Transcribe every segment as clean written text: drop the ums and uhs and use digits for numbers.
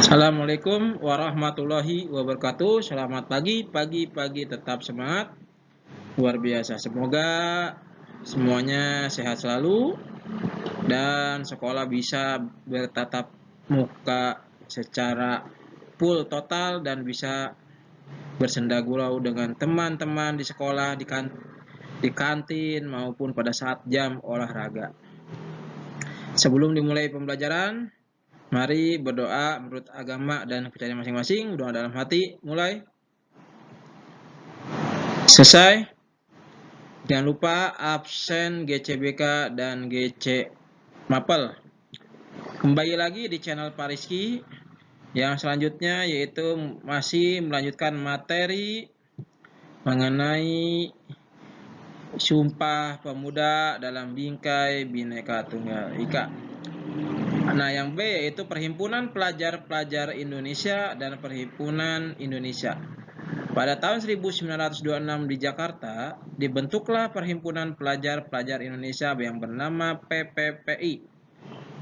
Assalamualaikum warahmatullahi wabarakatuh. Selamat pagi, pagi tetap semangat. Luar biasa. Semoga semuanya sehat selalu dan sekolah bisa bertatap muka secara full total dan bisa bersenda gurau dengan teman-teman di sekolah, di kantin maupun pada saat jam olahraga. Sebelum dimulai pembelajaran, mari berdoa menurut agama dan kepercayaan masing-masing. Doa dalam hati, mulai. Selesai. Jangan lupa absen GCBK dan GC Mapel. Kembali lagi di channel Pak Rizky. Yang selanjutnya yaitu masih melanjutkan materi mengenai Sumpah Pemuda dalam Bingkai Bhinneka Tunggal Ika. Nah, yang B yaitu Perhimpunan Pelajar-Pelajar Indonesia dan Perhimpunan Indonesia. Pada tahun 1926 di Jakarta, dibentuklah Perhimpunan Pelajar-Pelajar Indonesia yang bernama PPPI.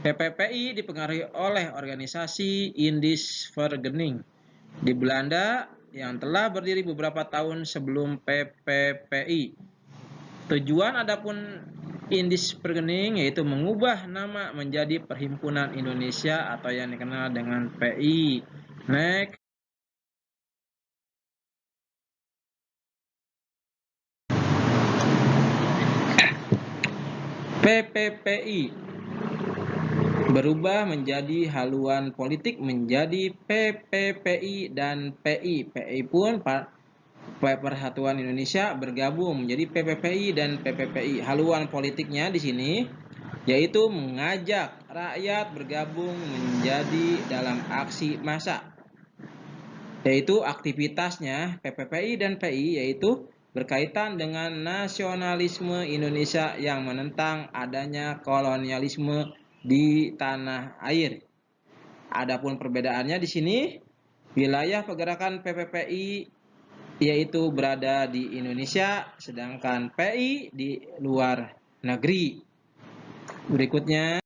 PPPI dipengaruhi oleh organisasi Indisvereniging di Belanda yang telah berdiri beberapa tahun sebelum PPPI. Tujuan adapun Indisvereniging yaitu mengubah nama menjadi Perhimpunan Indonesia atau yang dikenal dengan PI. Next. PPPI berubah menjadi haluan politik menjadi PPPI dan PI. PI pun Persatuan Indonesia bergabung menjadi PPPI dan PPPI. Haluan politiknya di sini yaitu mengajak rakyat bergabung menjadi dalam aksi massa. Yaitu aktivitasnya PPPI dan PI yaitu berkaitan dengan nasionalisme Indonesia yang menentang adanya kolonialisme di tanah air. Adapun perbedaannya di sini, wilayah pergerakan PPPI yaitu berada di Indonesia, sedangkan PI di luar negeri. Berikutnya,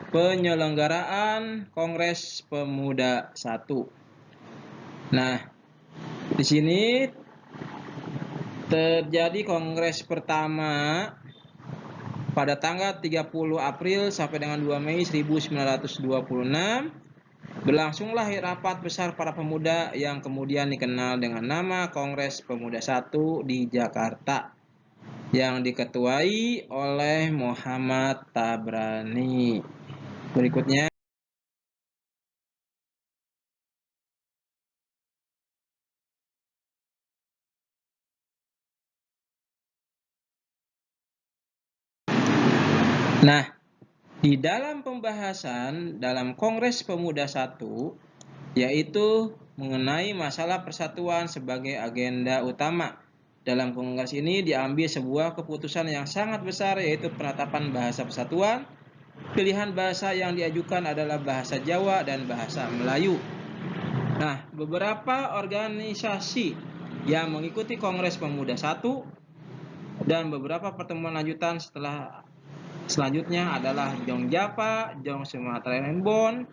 penyelenggaraan Kongres Pemuda 1. Nah, di sini terjadi kongres pertama pada tanggal 30 April sampai dengan 2 Mei 1926. Berlangsunglah rapat besar para pemuda yang kemudian dikenal dengan nama Kongres Pemuda 1 di Jakarta yang diketuai oleh Muhammad Tabrani. Berikutnya, nah, di dalam pembahasan dalam Kongres Pemuda 1 yaitu mengenai masalah persatuan sebagai agenda utama. Dalam kongres ini diambil sebuah keputusan yang sangat besar yaitu penetapan bahasa persatuan. Pilihan bahasa yang diajukan adalah bahasa Jawa dan bahasa Melayu. Nah, beberapa organisasi yang mengikuti Kongres Pemuda 1 dan beberapa pertemuan lanjutan selanjutnya adalah Jong Japa, Jong Sumatera Tenbon,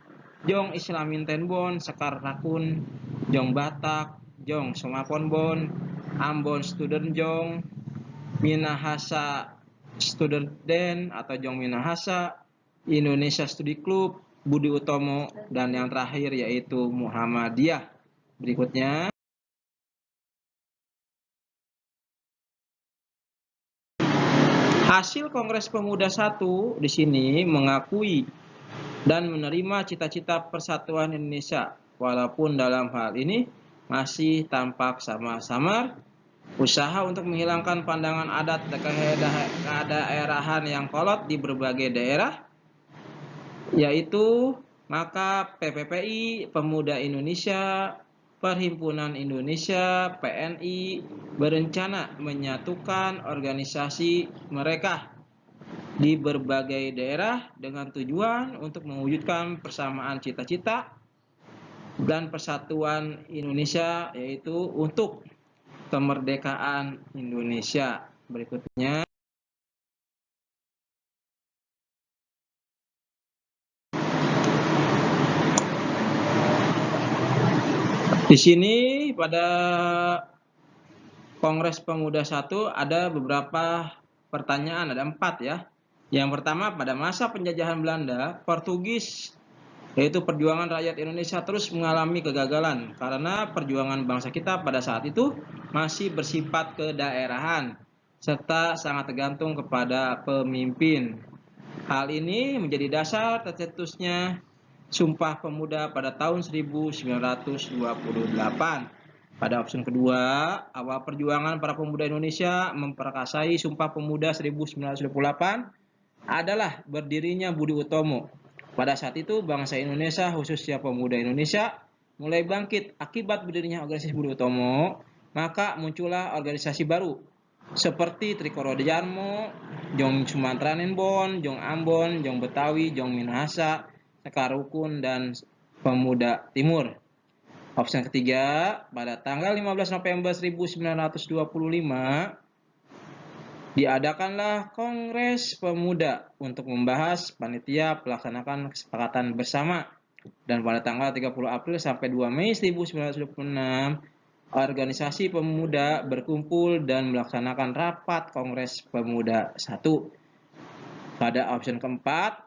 Jong Islamin Tenbon, Sekar Rakun, Jong Batak, Jong Sumaponbon, Ambon Student Jong, Minahasa Student Den atau Jong Minahasa, Indonesia Studi Club, Budi Utomo, dan yang terakhir yaitu Muhammadiyah. Berikutnya, hasil Kongres Pemuda 1 di sini mengakui dan menerima cita-cita persatuan Indonesia, walaupun dalam hal ini masih tampak samar-samar. Usaha untuk menghilangkan pandangan adat kedaerahan yang kolot di berbagai daerah, yaitu maka PPPI, Pemuda Indonesia, Perhimpunan Indonesia, PNI, berencana menyatukan organisasi mereka di berbagai daerah dengan tujuan untuk mewujudkan persamaan cita-cita dan persatuan Indonesia, yaitu untuk kemerdekaan Indonesia. Berikutnya, Di sini pada Kongres Pemuda 1 ada beberapa pertanyaan, ada 4 ya. Yang pertama, pada masa penjajahan Belanda, Portugis, yaitu perjuangan rakyat Indonesia terus mengalami kegagalan karena perjuangan bangsa kita pada saat itu masih bersifat kedaerahan serta sangat tergantung kepada pemimpin. Hal ini menjadi dasar tercetusnya Sumpah Pemuda pada tahun 1928. Pada opsi kedua, awal perjuangan para pemuda Indonesia memperkasai Sumpah Pemuda 1928 adalah berdirinya Budi Utomo. Pada saat itu, bangsa Indonesia, khususnya pemuda Indonesia, mulai bangkit akibat berdirinya organisasi Budi Utomo, maka muncullah organisasi baru, seperti Trikoro Djarmo, Jong Sumateranen Bon, Jong Ambon, Jong Betawi, Jong Minahasa, Sekarukun, dan Pemuda Timur. Opsi ketiga, pada tanggal 15 November 1925, diadakanlah Kongres Pemuda untuk membahas panitia pelaksanakan kesepakatan bersama. Dan pada tanggal 30 April sampai 2 Mei 1926, organisasi pemuda berkumpul dan melaksanakan rapat Kongres Pemuda 1. Pada opsi keempat,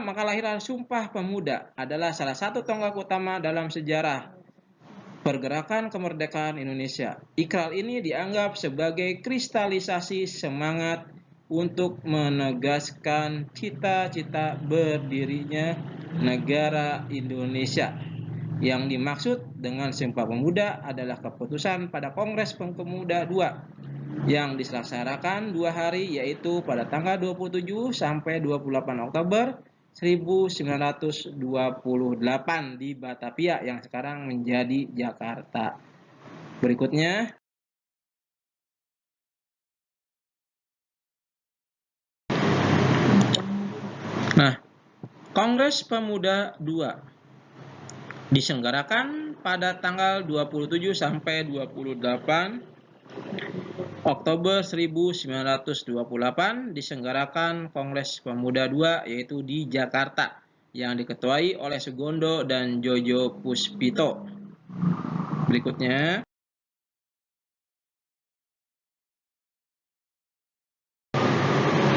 maka lahiran Sumpah Pemuda adalah salah satu tonggak utama dalam sejarah pergerakan kemerdekaan Indonesia. Ikrar ini dianggap sebagai kristalisasi semangat untuk menegaskan cita-cita berdirinya negara Indonesia. Yang dimaksud dengan Sumpah Pemuda adalah keputusan pada Kongres Pemuda 2 yang diselenggarakan 2 hari, yaitu pada tanggal 27 sampai 28 Oktober 1928 di Batavia yang sekarang menjadi Jakarta. Berikutnya, Kongres Pemuda 2 diselenggarakan pada tanggal 27 sampai 28 Oktober 1928 diselenggarakan Kongres Pemuda 2 yaitu di Jakarta yang diketuai oleh Sugondo dan Jojo Puspito. Berikutnya,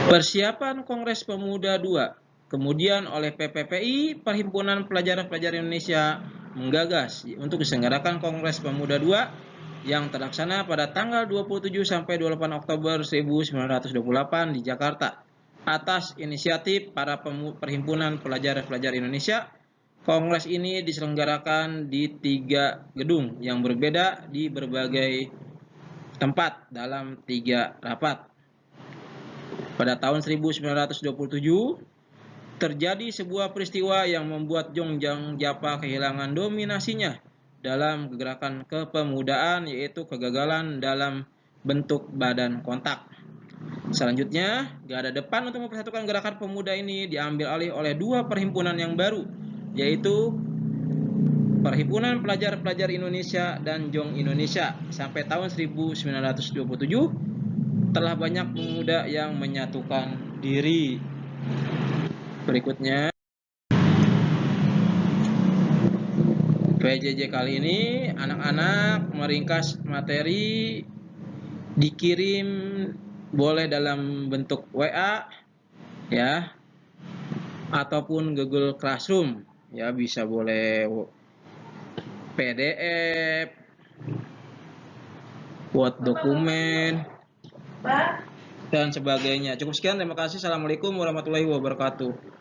persiapan Kongres Pemuda 2. Kemudian oleh PPPI, Perhimpunan Pelajar-Pelajar Indonesia, menggagas untuk diselenggarakan Kongres Pemuda 2 yang terlaksana pada tanggal 27 sampai 28 Oktober 1928 di Jakarta. Atas inisiatif para Perhimpunan Pelajar-Pelajar Indonesia, Kongres ini diselenggarakan di 3 gedung yang berbeda di berbagai tempat dalam 3 rapat. Pada tahun 1927, terjadi sebuah peristiwa yang membuat Jongjang Japa kehilangan dominasinya dalam gerakan kepemudaan, yaitu kegagalan dalam bentuk badan kontak. Selanjutnya, garda depan untuk mempersatukan gerakan pemuda ini diambil alih oleh 2 perhimpunan yang baru, yaitu Perhimpunan Pelajar-Pelajar Indonesia dan Jong Indonesia. Sampai tahun 1927 telah banyak pemuda yang menyatukan diri. Berikutnya, PJJ kali ini anak-anak meringkas materi, dikirim boleh dalam bentuk WA ya, ataupun Google Classroom ya, bisa boleh PDF, Word dokumen dan sebagainya. Cukup sekian, terima kasih. Assalamualaikum warahmatullahi wabarakatuh.